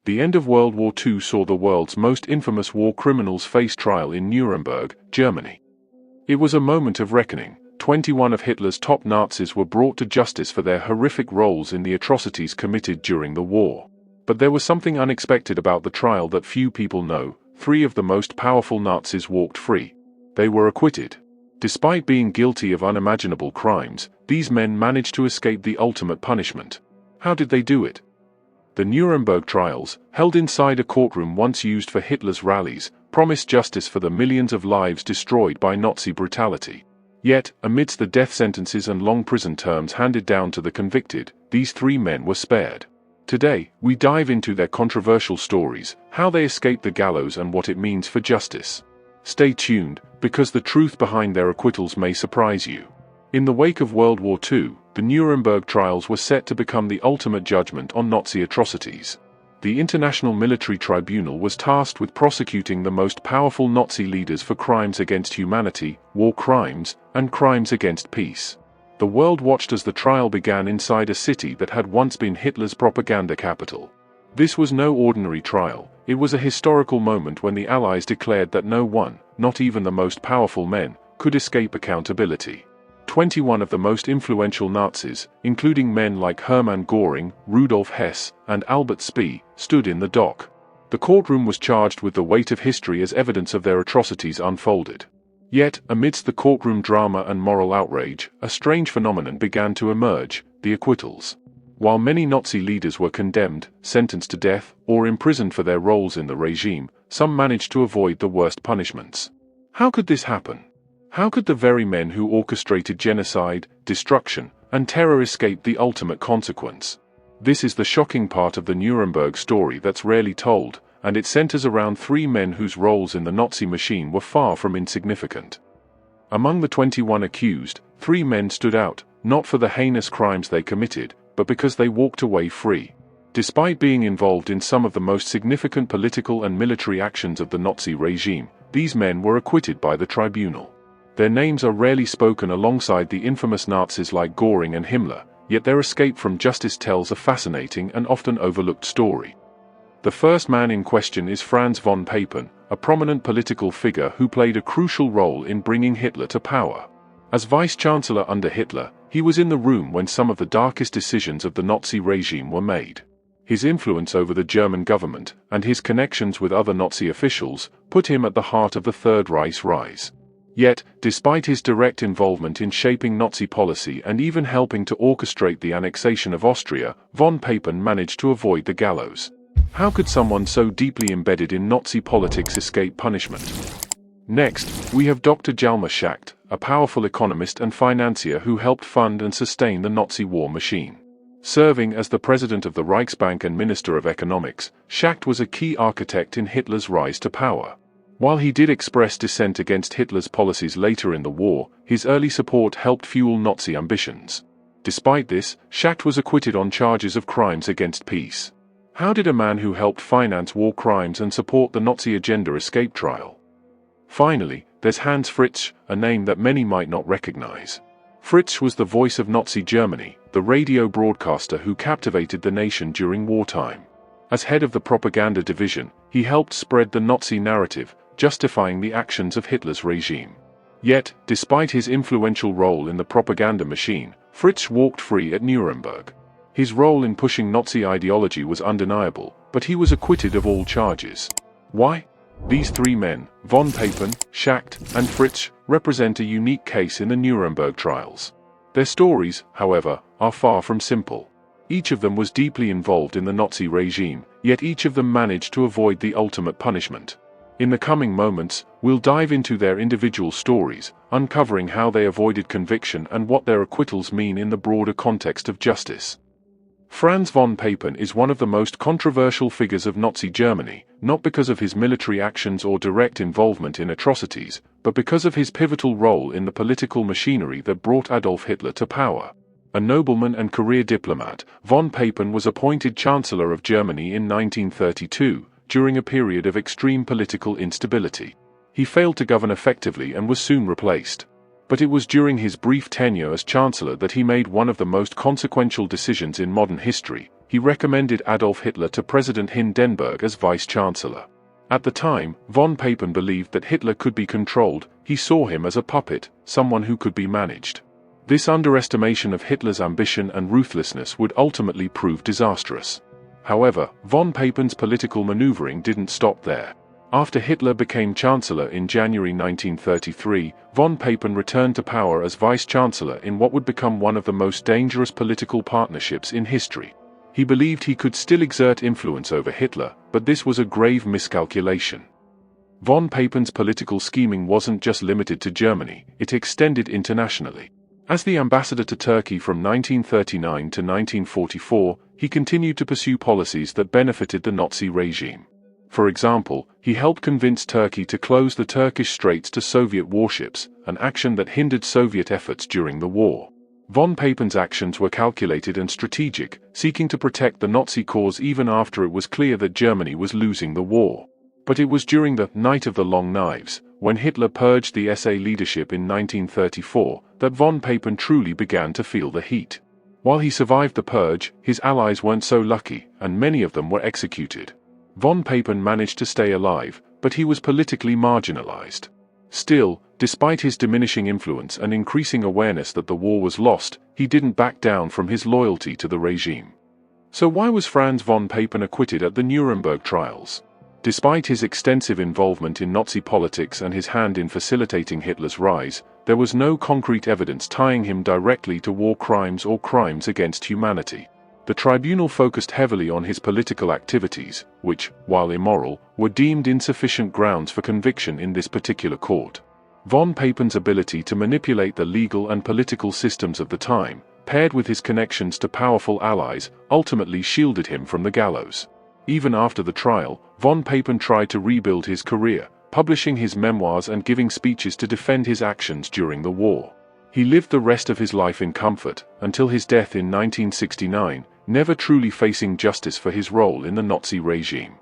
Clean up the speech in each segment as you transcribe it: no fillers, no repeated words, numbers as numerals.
The end of World War II saw the world's most infamous war criminals face trial in Nuremberg, Germany. It was a moment of reckoning. 21 of Hitler's top Nazis were brought to justice for their horrific roles in the atrocities committed during the war. But there was something unexpected about the trial that few people know. 3 of the most powerful Nazis walked free. They were acquitted. Despite being guilty of unimaginable crimes, these men managed to escape the ultimate punishment. How did they do it? The Nuremberg trials, held inside a courtroom once used for Hitler's rallies, promised justice for the millions of lives destroyed by Nazi brutality. Yet, amidst the death sentences and long prison terms handed down to the convicted, these 3 men were spared. Today, we dive into their controversial stories, how they escaped the gallows and what it means for justice. Stay tuned, because the truth behind their acquittals may surprise you. In the wake of World War II, the Nuremberg trials were set to become the ultimate judgment on Nazi atrocities. The International Military Tribunal was tasked with prosecuting the most powerful Nazi leaders for crimes against humanity, war crimes, and crimes against peace. The world watched as the trial began inside a city that had once been Hitler's propaganda capital. This was no ordinary trial. It was a historical moment when the Allies declared that no one, not even the most powerful men, could escape accountability. 21 of the most influential Nazis, including men like Hermann Göring, Rudolf Hess, and Albert Speer, stood in the dock. The courtroom was charged with the weight of history as evidence of their atrocities unfolded. Yet, amidst the courtroom drama and moral outrage, a strange phenomenon began to emerge: the acquittals. While many Nazi leaders were condemned, sentenced to death, or imprisoned for their roles in the regime, some managed to avoid the worst punishments. How could this happen? How could the very men who orchestrated genocide, destruction, and terror escape the ultimate consequence? This is the shocking part of the Nuremberg story that's rarely told, and it centers around 3 men whose roles in the Nazi machine were far from insignificant. Among the 21 accused, 3 men stood out, not for the heinous crimes they committed, but because they walked away free. Despite being involved in some of the most significant political and military actions of the Nazi regime, these men were acquitted by the tribunal. Their names are rarely spoken alongside the infamous Nazis like Göring and Himmler, yet their escape from justice tells a fascinating and often overlooked story. The first man in question is Franz von Papen, a prominent political figure who played a crucial role in bringing Hitler to power. As vice-chancellor under Hitler, he was in the room when some of the darkest decisions of the Nazi regime were made. His influence over the German government, and his connections with other Nazi officials, put him at the heart of the Third Reich's rise. Yet, despite his direct involvement in shaping Nazi policy and even helping to orchestrate the annexation of Austria, von Papen managed to avoid the gallows. How could someone so deeply embedded in Nazi politics escape punishment? Next, we have Dr. Hjalmar Schacht, a powerful economist and financier who helped fund and sustain the Nazi war machine. Serving as the president of the Reichsbank and Minister of Economics, Schacht was a key architect in Hitler's rise to power. While he did express dissent against Hitler's policies later in the war, his early support helped fuel Nazi ambitions. Despite this, Schacht was acquitted on charges of crimes against peace. How did a man who helped finance war crimes and support the Nazi agenda escape trial? Finally, there's Hans Fritzsch, a name that many might not recognize. Fritzsch was the voice of Nazi Germany, the radio broadcaster who captivated the nation during wartime. As head of the propaganda division, he helped spread the Nazi narrative, justifying the actions of Hitler's regime. Yet, despite his influential role in the propaganda machine, Fritzsch walked free at Nuremberg. His role in pushing Nazi ideology was undeniable, but he was acquitted of all charges. Why? These 3 men, von Papen, Schacht, and Fritzsch, represent a unique case in the Nuremberg trials. Their stories, however, are far from simple. Each of them was deeply involved in the Nazi regime, yet each of them managed to avoid the ultimate punishment. In the coming moments, we'll dive into their individual stories, uncovering how they avoided conviction and what their acquittals mean in the broader context of justice. Franz von Papen is one of the most controversial figures of Nazi Germany, not because of his military actions or direct involvement in atrocities, but because of his pivotal role in the political machinery that brought Adolf Hitler to power. A nobleman and career diplomat, von Papen was appointed Chancellor of Germany in 1932, during a period of extreme political instability. He failed to govern effectively and was soon replaced. But it was during his brief tenure as Chancellor that he made one of the most consequential decisions in modern history. he recommended Adolf Hitler to President Hindenburg as vice-chancellor. At the time, von Papen believed that Hitler could be controlled. He saw him as a puppet, someone who could be managed. This underestimation of Hitler's ambition and ruthlessness would ultimately prove disastrous. However, von Papen's political maneuvering didn't stop there. After Hitler became chancellor in January 1933, von Papen returned to power as vice-chancellor in what would become one of the most dangerous political partnerships in history. He believed he could still exert influence over Hitler, but this was a grave miscalculation. Von Papen's political scheming wasn't just limited to Germany, it extended internationally. As the ambassador to Turkey from 1939 to 1944, he continued to pursue policies that benefited the Nazi regime. For example, he helped convince Turkey to close the Turkish Straits to Soviet warships, an action that hindered Soviet efforts during the war. Von Papen's actions were calculated and strategic, seeking to protect the Nazi cause even after it was clear that Germany was losing the war. But it was during the Night of the Long Knives, when Hitler purged the SA leadership in 1934, that von Papen truly began to feel the heat. While he survived the purge, his allies weren't so lucky, and many of them were executed. Von Papen managed to stay alive, but he was politically marginalized. Still, despite his diminishing influence and increasing awareness that the war was lost, he didn't back down from his loyalty to the regime. So why was Franz von Papen acquitted at the Nuremberg trials? Despite his extensive involvement in Nazi politics and his hand in facilitating Hitler's rise, there was no concrete evidence tying him directly to war crimes or crimes against humanity. The tribunal focused heavily on his political activities, which, while immoral, were deemed insufficient grounds for conviction in this particular court. Von Papen's ability to manipulate the legal and political systems of the time, paired with his connections to powerful allies, ultimately shielded him from the gallows. Even after the trial, von Papen tried to rebuild his career, publishing his memoirs and giving speeches to defend his actions during the war. He lived the rest of his life in comfort, until his death in 1969, never truly facing justice for his role in the Nazi regime.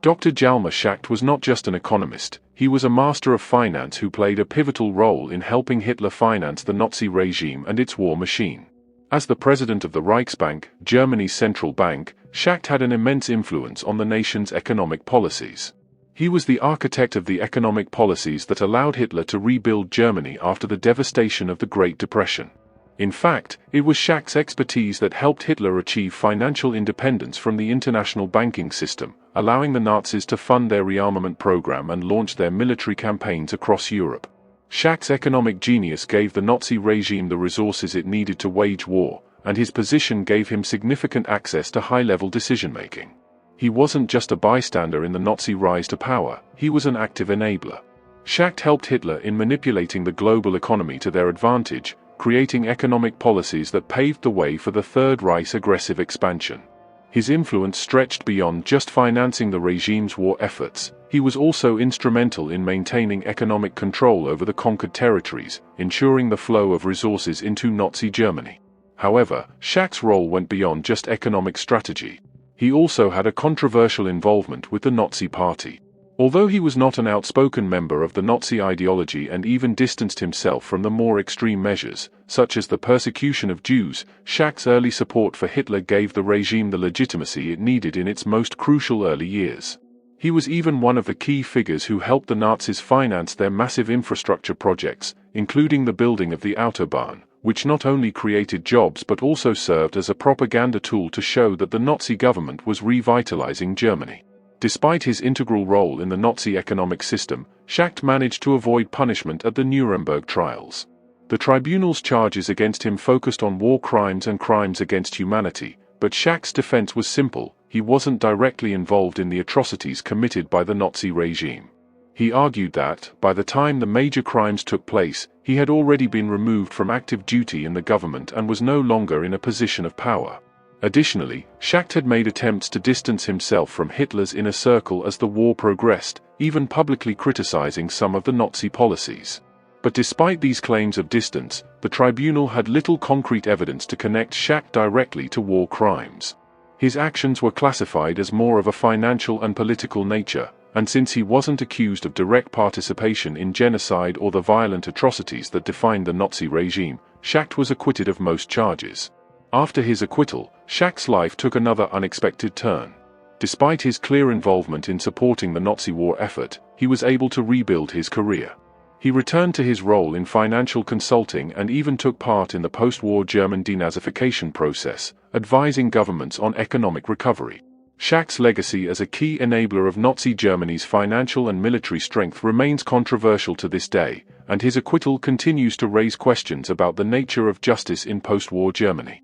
Dr. Hjalmar Schacht was not just an economist, he was a master of finance who played a pivotal role in helping Hitler finance the Nazi regime and its war machine. As the president of the Reichsbank, Germany's central bank, Schacht had an immense influence on the nation's economic policies. He was the architect of the economic policies that allowed Hitler to rebuild Germany after the devastation of the Great Depression. In fact, it was Schacht's expertise that helped Hitler achieve financial independence from the international banking system, allowing the Nazis to fund their rearmament program and launch their military campaigns across Europe. Schacht's economic genius gave the Nazi regime the resources it needed to wage war, and his position gave him significant access to high-level decision-making. He wasn't just a bystander in the Nazi rise to power, he was an active enabler. Schacht helped Hitler in manipulating the global economy to their advantage, creating economic policies that paved the way for the Third Reich's aggressive expansion. His influence stretched beyond just financing the regime's war efforts. He was also instrumental in maintaining economic control over the conquered territories, ensuring the flow of resources into Nazi Germany. However, Schacht's role went beyond just economic strategy. He also had a controversial involvement with the Nazi Party. Although he was not an outspoken member of the Nazi ideology and even distanced himself from the more extreme measures, such as the persecution of Jews, Schacht's early support for Hitler gave the regime the legitimacy it needed in its most crucial early years. He was even one of the key figures who helped the Nazis finance their massive infrastructure projects, including the building of the Autobahn, which not only created jobs but also served as a propaganda tool to show that the Nazi government was revitalizing Germany. Despite his integral role in the Nazi economic system, Schacht managed to avoid punishment at the Nuremberg trials. The tribunal's charges against him focused on war crimes and crimes against humanity, but Schacht's defense was simple: he wasn't directly involved in the atrocities committed by the Nazi regime. He argued that, by the time the major crimes took place, he had already been removed from active duty in the government and was no longer in a position of power. Additionally, Schacht had made attempts to distance himself from Hitler's inner circle as the war progressed, even publicly criticizing some of the Nazi policies. But despite these claims of distance, the tribunal had little concrete evidence to connect Schacht directly to war crimes. His actions were classified as more of a financial and political nature, and since he wasn't accused of direct participation in genocide or the violent atrocities that defined the Nazi regime, Schacht was acquitted of most charges. After his acquittal, Schacht's life took another unexpected turn. Despite his clear involvement in supporting the Nazi war effort, he was able to rebuild his career. He returned to his role in financial consulting and even took part in the post-war German denazification process, advising governments on economic recovery. Schacht's legacy as a key enabler of Nazi Germany's financial and military strength remains controversial to this day, and his acquittal continues to raise questions about the nature of justice in post-war Germany.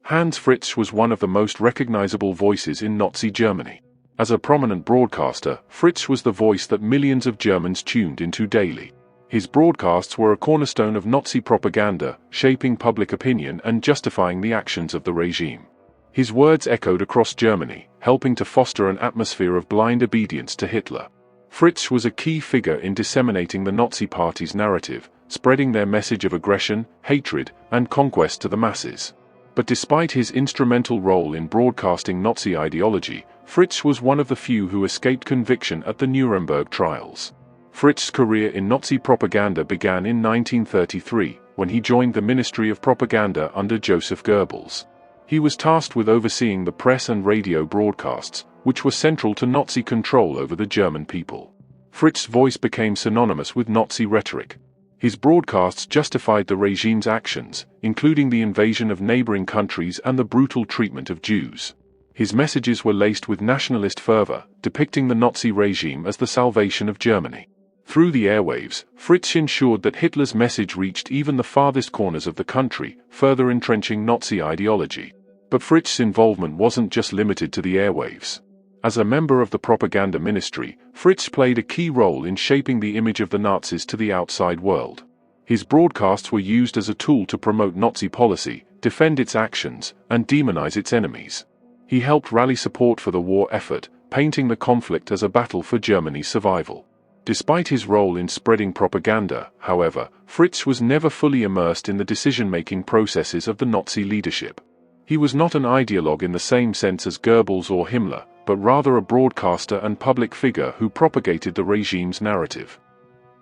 Hans Fritsch was one of the most recognizable voices in Nazi Germany. As a prominent broadcaster, Fritsch was the voice that millions of Germans tuned into daily. His broadcasts were a cornerstone of Nazi propaganda, shaping public opinion and justifying the actions of the regime. His words echoed across Germany, helping to foster an atmosphere of blind obedience to Hitler. Fritsch was a key figure in disseminating the Nazi Party's narrative, spreading their message of aggression, hatred, and conquest to the masses. But despite his instrumental role in broadcasting Nazi ideology, Fritsch was one of the few who escaped conviction at the Nuremberg trials. Fritz's career in Nazi propaganda began in 1933, when he joined the Ministry of Propaganda under Joseph Goebbels. He was tasked with overseeing the press and radio broadcasts, which were central to Nazi control over the German people. Fritz's voice became synonymous with Nazi rhetoric. His broadcasts justified the regime's actions, including the invasion of neighboring countries and the brutal treatment of Jews. His messages were laced with nationalist fervor, depicting the Nazi regime as the salvation of Germany. Through the airwaves, Fritsch ensured that Hitler's message reached even the farthest corners of the country, further entrenching Nazi ideology. But Fritz's involvement wasn't just limited to the airwaves. As a member of the propaganda ministry, Fritsch played a key role in shaping the image of the Nazis to the outside world. His broadcasts were used as a tool to promote Nazi policy, defend its actions, and demonize its enemies. He helped rally support for the war effort, painting the conflict as a battle for Germany's survival. Despite his role in spreading propaganda, however, Fritsch was never fully immersed in the decision-making processes of the Nazi leadership. He was not an ideologue in the same sense as Goebbels or Himmler, but rather a broadcaster and public figure who propagated the regime's narrative.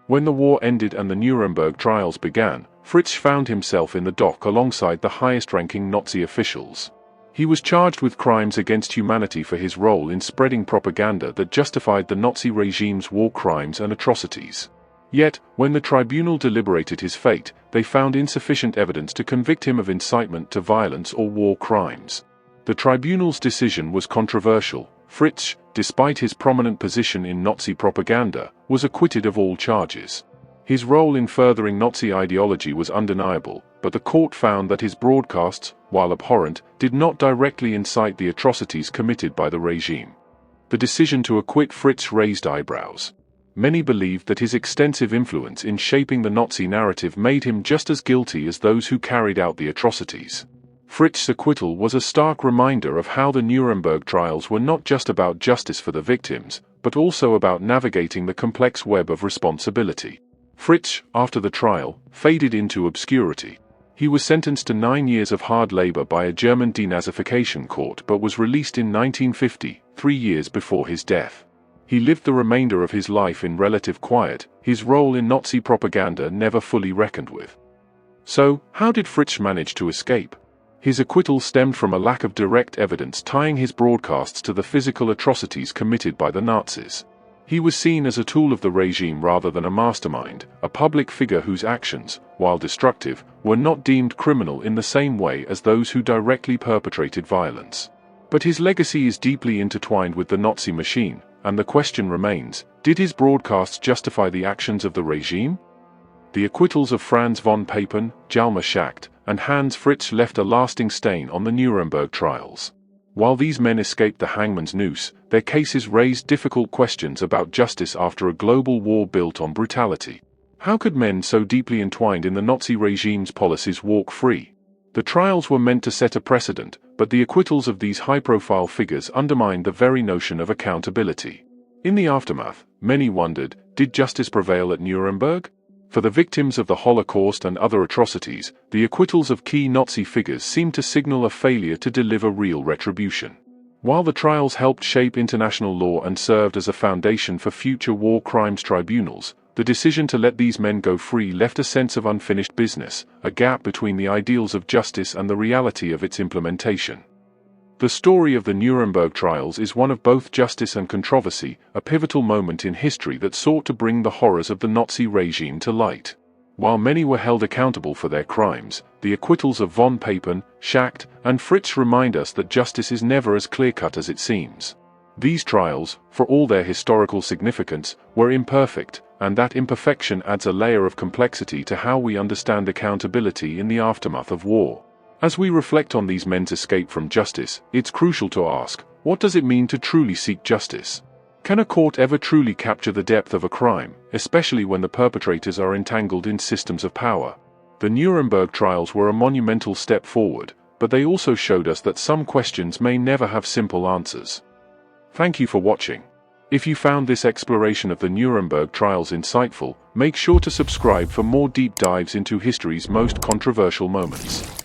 When the war ended and the Nuremberg trials began, Fritsch found himself in the dock alongside the highest-ranking Nazi officials. He was charged with crimes against humanity for his role in spreading propaganda that justified the Nazi regime's war crimes and atrocities. Yet, when the tribunal deliberated his fate, they found insufficient evidence to convict him of incitement to violence or war crimes. The tribunal's decision was controversial. Fritsch, despite his prominent position in Nazi propaganda, was acquitted of all charges. His role in furthering Nazi ideology was undeniable, but the court found that his broadcasts, while abhorrent, did not directly incite the atrocities committed by the regime. The decision to acquit Fritsch raised eyebrows. Many believed that his extensive influence in shaping the Nazi narrative made him just as guilty as those who carried out the atrocities. Fritz's acquittal was a stark reminder of how the Nuremberg trials were not just about justice for the victims, but also about navigating the complex web of responsibility. Fritsch, after the trial, faded into obscurity. He was sentenced to 9 years of hard labor by a German denazification court but was released in 1950, 3 years before his death. He lived the remainder of his life in relative quiet, his role in Nazi propaganda never fully reckoned with. So, how did Fritsch manage to escape? His acquittal stemmed from a lack of direct evidence tying his broadcasts to the physical atrocities committed by the Nazis. He was seen as a tool of the regime rather than a mastermind, a public figure whose actions, while destructive, were not deemed criminal in the same way as those who directly perpetrated violence. But his legacy is deeply intertwined with the Nazi machine, and the question remains, did his broadcasts justify the actions of the regime? The acquittals of Franz von Papen, Hjalmar Schacht, and Hans Fritsch left a lasting stain on the Nuremberg trials. While these men escaped the hangman's noose, their cases raised difficult questions about justice after a global war built on brutality. How could men so deeply entwined in the Nazi regime's policies walk free? The trials were meant to set a precedent, but the acquittals of these high-profile figures undermined the very notion of accountability. In the aftermath, many wondered, did justice prevail at Nuremberg? For the victims of the Holocaust and other atrocities, the acquittals of key Nazi figures seemed to signal a failure to deliver real retribution. While the trials helped shape international law and served as a foundation for future war crimes tribunals, The decision to let these men go free left a sense of unfinished business, a gap between the ideals of justice and the reality of its implementation. The story of the Nuremberg trials is one of both justice and controversy, a pivotal moment in history that sought to bring the horrors of the Nazi regime to light. While many were held accountable for their crimes, the acquittals of von Papen, Schacht, and Fritz remind us that justice is never as clear-cut as it seems. These trials, for all their historical significance, were imperfect, and that imperfection adds a layer of complexity to how we understand accountability in the aftermath of war. As we reflect on these men's escape from justice, it's crucial to ask, what does it mean to truly seek justice? Can a court ever truly capture the depth of a crime, especially when the perpetrators are entangled in systems of power? The Nuremberg trials were a monumental step forward, but they also showed us that some questions may never have simple answers. Thank you for watching. If you found this exploration of the Nuremberg trials insightful, make sure to subscribe for more deep dives into history's most controversial moments.